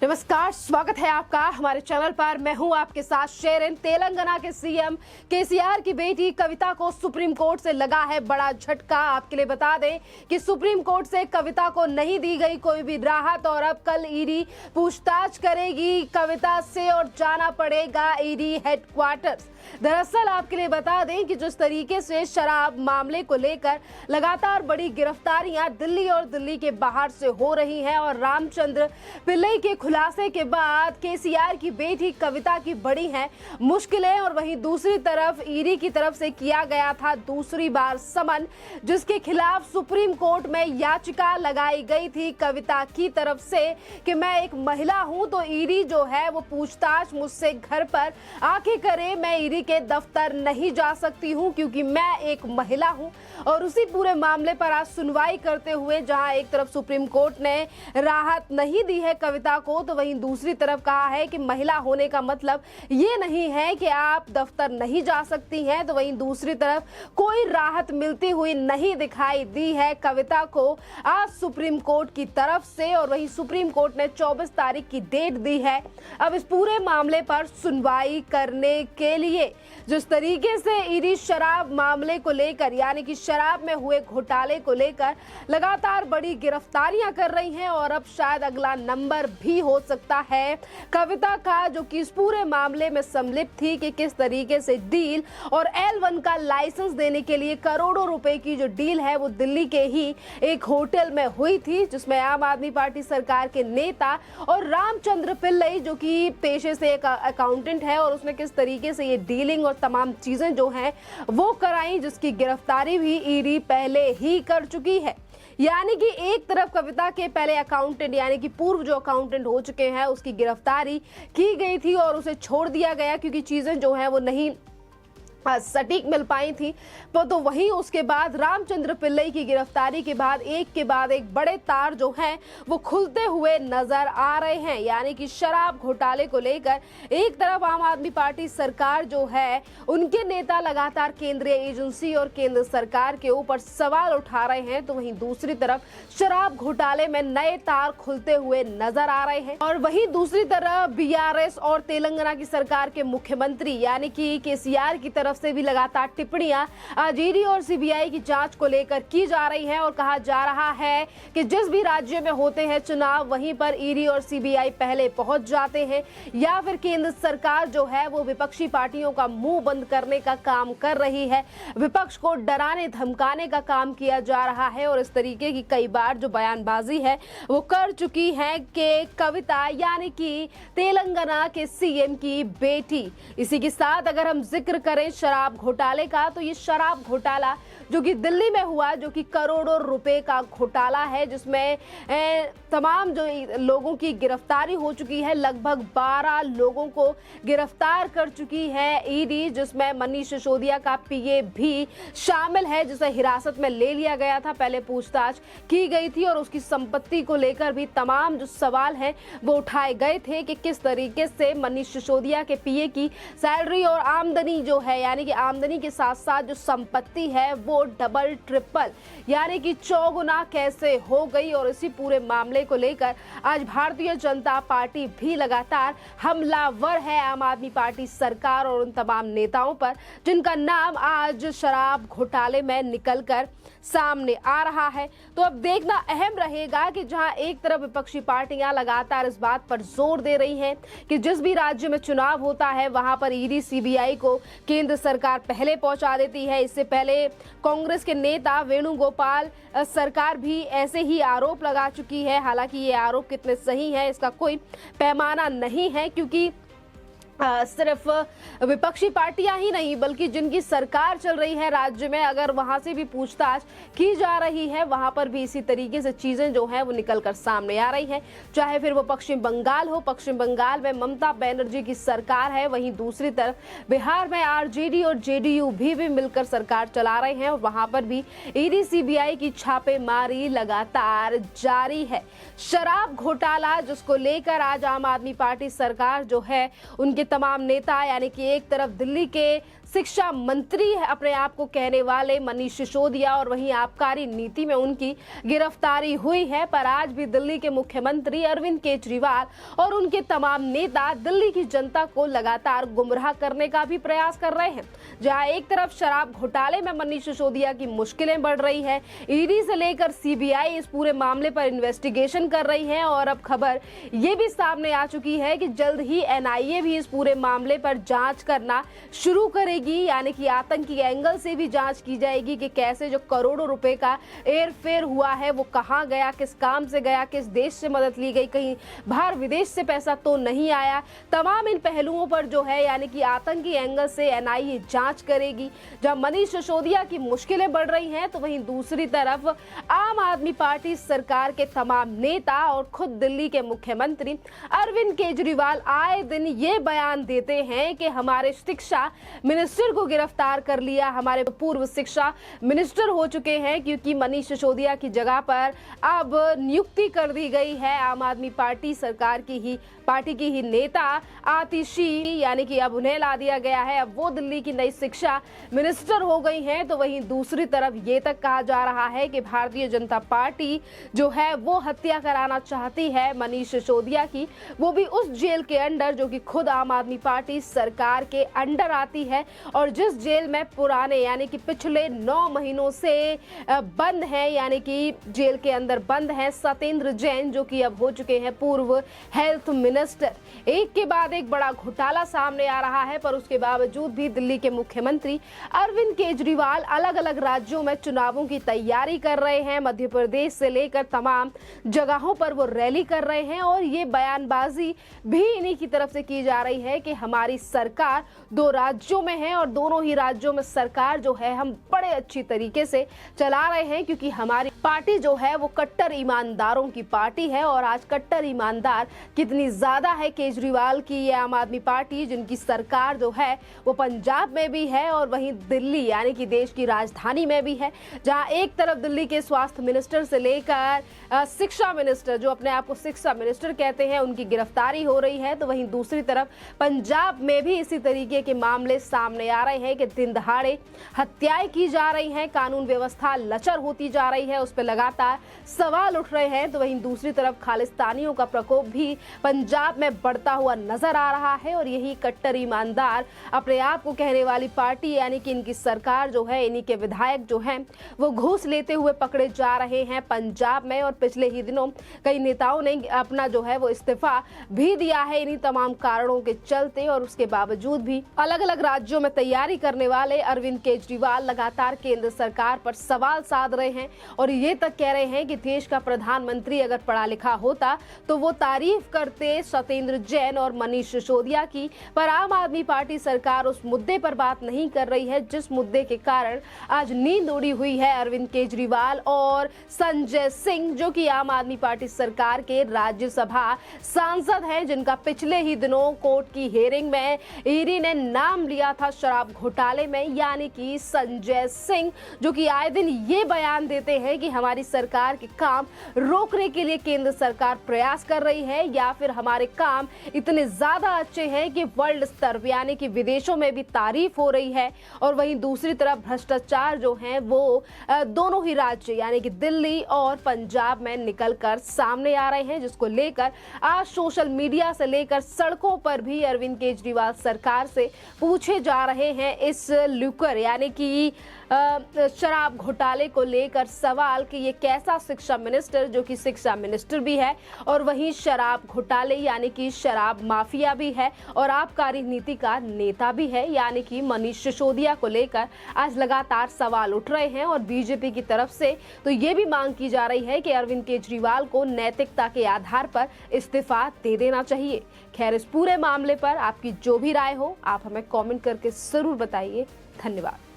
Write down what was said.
नमस्कार, स्वागत है आपका हमारे चैनल पर। मैं हूं आपके साथ शेरिन। तेलंगाना के सीएम केसीआर की बेटी कविता को सुप्रीम कोर्ट से लगा है बड़ा झटका। आपके लिए बता दें कि सुप्रीम कोर्ट से कविता को नहीं दी गई कोई भी राहत और अब कल ईडी पूछताछ करेगी कविता से और जाना पड़ेगा ईडी हेडक्वार्टर्स। दरअसल आपके लिए बता दें कि जिस तरीके से शराब मामले को लेकर लगातार बड़ी गिरफ्तारियां दिल्ली और दिल्ली के बाहर से हो रही हैं और रामचंद्र पिल्लई के खुलासे के बाद केसीआर की बेटी कविता की बड़ी हैं मुश्किलें। और वहीं दूसरी तरफ ईडी की तरफ से किया गया था दूसरी बार समन, जिसके खिलाफ सुप्रीम कोर्ट में याचिका लगाई गई थी कविता की तरफ से कि मैं एक महिला हूं तो ईडी जो है वो पूछताछ मुझसे घर पर आके करे, मैं ईडी के दफ्तर नहीं जा सकती हूं क्योंकि मैं एक महिला हूं। और उसी पूरे मामले पर आज सुनवाई करते हुए जहां एक तरफ सुप्रीम कोर्ट ने राहत नहीं दी है कविता को, तो वहीं दूसरी तरफ कहा है कि महिला होने का मतलब ये नहीं है कि आप दफ्तर नहीं जा सकती हैं। तो वहीं दूसरी तरफ कोई राहत मिलती हुई नहीं दिखाई दी है कविता को आज सुप्रीम कोर्ट की तरफ से। और वहीं सुप्रीम कोर्ट ने 24 तारीख की डेट दी है अब इस पूरे मामले पर सुनवाई करने के लिए। जिस तरीके से ईडी शराब मामले को लेकर यानी कि शराब में हुए घोटाले को लेकर लगातार बड़ी गिरफ्तारियां कर रही हैं और अब शायद अगला नंबर भी हो सकता है कविता का, जो कि इस पूरे मामले में सम्मिलित थी कि किस तरीके से डील और L1 का लाइसेंस देने के लिए करोड़ों रुपए की जो डील है वो दिल्ली के ही एक होटल में हुई थी, जिसमें आम आदमी पार्टी सरकार के नेता और रामचंद्र पिल्लई जो कि पेशे से एक अकाउंटेंट है और उसने किस तरीके से ये डीलिंग और तमाम चीजें जो हैं वो कराई, जिसकी गिरफ्तारी भी ईडी पहले ही कर चुकी है। यानी कि एक तरफ कविता के पहले अकाउंटेंट यानी कि पूर्व जो अकाउंटेंट हो चुके हैं उसकी गिरफ्तारी की गई थी और उसे छोड़ दिया गया क्योंकि चीजें जो हैं वो नहीं सटीक मिल पाई थी। तो वहीं उसके बाद रामचंद्र पिल्लई की गिरफ्तारी के बाद एक बड़े तार जो हैं वो खुलते हुए नजर आ रहे हैं। यानी कि शराब घोटाले को लेकर एक तरफ आम आदमी पार्टी सरकार जो है उनके नेता लगातार केंद्रीय एजेंसी और केंद्र सरकार के ऊपर सवाल उठा रहे हैं, तो वहीं दूसरी तरफ शराब घोटाले में नए तार खुलते हुए नजर आ रहे हैं। और वहीं दूसरी तरफ बीआरएस और तेलंगाना की सरकार के मुख्यमंत्री यानी कि केसीआर की तरफ से भी लगातार टिप्पणियां आज ईडी और सीबीआई की जांच को लेकर की जा रही हैं और कहा जा रहा है कि जिस भी राज्य में होते हैं चुनाव वहीं पर ईडी और सीबीआई पहले पहुंच जाते हैं या फिर केंद्र सरकार जो है वो विपक्षी पार्टियों का मुंह बंद करने का काम कर रही है, विपक्ष को डराने धमकाने का काम किया जा रहा है। और इस तरीके की कई बार जो बयानबाजी है वो कर चुकी है कि कविता यानी कि तेलंगाना के सीएम की बेटी। इसी के साथ अगर हम जिक्र करें शराब घोटाले का, तो ये शराब घोटाला जो कि दिल्ली में हुआ जो कि करोड़ों रुपए का घोटाला है, जिसमें तमाम जो लोगों की गिरफ्तारी हो चुकी है, लगभग 12 लोगों को गिरफ्तार कर चुकी है ईडी, जिसमें मनीष सिसोदिया का पीए भी शामिल है जिसे हिरासत में ले लिया गया था। पहले पूछताछ की गई थी और उसकी संपत्ति को लेकर भी तमाम जो सवाल हैं वो उठाए गए थे कि किस तरीके से मनीष सिसोदिया के पीए की सैलरी और आमदनी जो है यानी कि आमदनी के साथ साथ जो संपत्ति है वो डबल ट्रिपल यानी कि चौगुना कैसे हो गई। और इसी पूरे मामले को लेकर आज भारतीय जनता पार्टी भी लगातार हमलावर है आम आदमी पार्टी सरकार और उन तमाम नेताओं पर जिनका नाम आज शराब घोटाले में निकलकर सामने आ रहा है। तो अब देखना अहम रहेगा कि जहां एक तरफ विपक्षी पार्टियां लगातार इस बात पर जोर दे रही हैं कि जिस भी राज्य में चुनाव होता है वहां पर ईडी सीबीआई को केंद्र सरकार पहले पहुंचा देती है। इससे पहले कांग्रेस के नेता वेणुगोपाल सरकार भी ऐसे ही आरोप लगा चुकी है। हालांकि ये आरोप कितने सही है इसका कोई पैमाना नहीं है, क्योंकि सिर्फ विपक्षी पार्टियां ही नहीं बल्कि जिनकी सरकार चल रही है राज्य में, अगर वहां से भी पूछताछ की जा रही है वहां पर भी इसी तरीके से चीजें जो हैं वो निकलकर सामने आ रही हैं। चाहे फिर वो पश्चिम बंगाल हो, पश्चिम बंगाल में ममता बनर्जी की सरकार है, वहीं दूसरी तरफ बिहार में आरजेडी और जेडीयू भी मिलकर सरकार चला रहे हैं और वहां पर भी ईडी सीबीआई की छापेमारी लगातार जारी है। शराब घोटाला जिसको लेकर आज आम आदमी पार्टी सरकार जो है उनके तमाम नेता, यानी कि एक तरफ दिल्ली के शिक्षा मंत्री है अपने आप को कहने वाले मनीष सिसोदिया, और वहीं आबकारी नीति में उनकी गिरफ्तारी हुई है। पर आज भी दिल्ली के मुख्यमंत्री अरविंद केजरीवाल और उनके तमाम नेता दिल्ली की जनता को लगातार गुमराह करने का भी प्रयास कर रहे हैं। जहां एक तरफ शराब घोटाले में मनीष सिसोदिया की मुश्किलें बढ़ रही है, ईडी से लेकर सीबीआई इस पूरे मामले पर इन्वेस्टिगेशन कर रही है, और अब खबर ये भी सामने आ चुकी है कि जल्द ही एनआईए भी इस पूरे मामले पर जांच करना शुरू करेगी, यानी कि आतंकी एंगल से भी जांच की जाएगी कि कैसे जो करोड़ों रुपए का एयरफेयर हुआ है वो कहां गया, किस काम से गया, किस देश से मदद ली गई, कहीं बाहर विदेश से पैसा तो नहीं आया। तमाम इन पहलुओं पर जो है यानी कि आतंकी एंगल से एनआईए जांच करेगी। जब मनीष सिसोदिया की मुश्किलें बढ़ रही हैं तो वहीं दूसरी तरफ आम आदमी पार्टी सरकार के तमाम नेता और खुद दिल्ली के मुख्यमंत्री अरविंद केजरीवाल आए दिन ये बयान देते हैं कि हमारे शिक्षा मिनिस्टर को गिरफ्तार कर लिया, हमारे पूर्व शिक्षा मिनिस्टर हो चुके हैं, क्योंकि मनीष सिसोदिया की जगह पर अब नियुक्ति कर दी गई है आम आदमी पार्टी सरकार की ही पार्टी की ही नेता आतिशी, यानी कि अब उन्हें ला दिया गया है, अब वो दिल्ली की नई शिक्षा मिनिस्टर हो गई हैं। तो वहीं दूसरी तरफ ये तक कहा जा रहा है कि भारतीय जनता पार्टी जो है वो हत्या कराना चाहती है मनीष सिसोदिया की, वो भी उस जेल के अंडर जो कि खुद आम आदमी पार्टी सरकार के अंडर आती है, और जिस जेल में पुराने यानी कि पिछले 9 महीनों से बंद है, यानी कि जेल के अंदर बंद है सत्येंद्र जैन, जो कि अब हो चुके हैं पूर्व हेल्थ मिनिस्टर। एक के बाद एक बड़ा घोटाला सामने आ रहा है, पर उसके बावजूद भी दिल्ली के मुख्यमंत्री अरविंद केजरीवाल अलग अलग राज्यों में चुनावों की तैयारी कर रहे हैं। मध्य प्रदेश से लेकर तमाम जगहों पर वो रैली कर रहे हैं, और ये बयानबाजी भी इन्हीं की तरफ से की जा रही है कि हमारी सरकार 2 राज्यों में है, और दोनों ही राज्यों में सरकार जो है हम बड़े अच्छी तरीके से चला रहे हैं, क्योंकि हमारी पार्टी जो है वो कट्टर ईमानदारों की पार्टी है। और आज कट्टर ईमानदार कितनी ज्यादा है केजरीवाल की ये आम आदमी पार्टी, जिनकी सरकार जो है वो पंजाब में भी है और वहीं दिल्ली यानी कि देश की राजधानी में भी है, जहां एक तरफ दिल्ली के स्वास्थ्य मिनिस्टर से लेकर शिक्षा मिनिस्टर, जो अपने आप को शिक्षा मिनिस्टर कहते हैं, उनकी गिरफ्तारी हो रही है, तो वहीं दूसरी तरफ पंजाब में भी इसी तरीके के मामले सामने आ रहे हैं कि दिन दहाड़े हत्याएं की जा रही हैं, कानून व्यवस्था लचर होती जा रही है, उस पर लगातार सवाल उठ रहे हैं। तो वहीं दूसरी तरफ खालिस्तानियों का प्रकोप भी पंजाब में बढ़ता हुआ नजर आ रहा है, और यही कट्टर ईमानदार अपने आप को कहने वाली पार्टी यानी कि इनकी सरकार जो है, इन्हीं के विधायक जो हैं वो घूस लेते हुए पकड़े जा रहे हैं पंजाब में। और पिछले ही दिनों कई नेताओं ने अपना जो है वो इस्तीफा भी दिया है इन्हीं तमाम कारणों के चलते, और उसके बावजूद भी अलग अलग राज्यों में तैयारी करने वाले अरविंद केजरीवाल लगातार केंद्र सरकार पर सवाल साध रहे हैं, और ये तक कह रहे हैं कि देश का प्रधानमंत्री अगर पढ़ा लिखा होता तो वो तारीफ करते सत्येंद्र जैन और मनीष सिसोदिया की। पर आम आदमी पार्टी सरकार उस मुद्दे पर बात नहीं कर रही है, जिस मुद्दे के कारण आज नींद उड़ी हुई है अरविंद केजरीवाल और संजय सिंह, जो कि आम आदमी पार्टी सरकार के राज्यसभा सांसद हैं, जिनका पिछले ही दिनों कोर्ट की हियरिंग में ईडी ने नाम लिया था शराब घोटाले में। यानी कि संजय सिंह जो कि आए दिन ये बयान देते हैं कि हमारी सरकार के काम रोकने के लिए केंद्र सरकार प्रयास कर रही है, या फिर हमारे काम इतने ज्यादा अच्छे हैं कि वर्ल्ड स्तर यानी कि विदेशों में भी तारीफ हो रही है। और वहीं दूसरी तरफ भ्रष्टाचार जो है वो दोनों ही राज्य यानी कि दिल्ली और पंजाब में निकलकर सामने आ रहे हैं, जिसको लेकर आज सोशल मीडिया से लेकर सड़कों पर भी अरविंद केजरीवाल सरकार से पूछे जा रहे हैं इस लिकर यानी कि शराब घोटाले को लेकर सवाल कि ये कैसा शिक्षा मिनिस्टर, जो कि शिक्षा मिनिस्टर भी है और वहीं शराब घोटाले यानी कि शराब माफिया भी है और आबकारी नीति का नेता भी है, यानी कि मनीष सिसोदिया को लेकर आज लगातार सवाल उठ रहे हैं। और बीजेपी की तरफ से तो ये भी मांग की जा रही है कि अरविंद केजरीवाल को नैतिकता के आधार पर इस्तीफा दे देना चाहिए। खैर, इस पूरे मामले पर आपकी जो भी राय हो आप हमें कमेंट करके जरूर बताइए। धन्यवाद।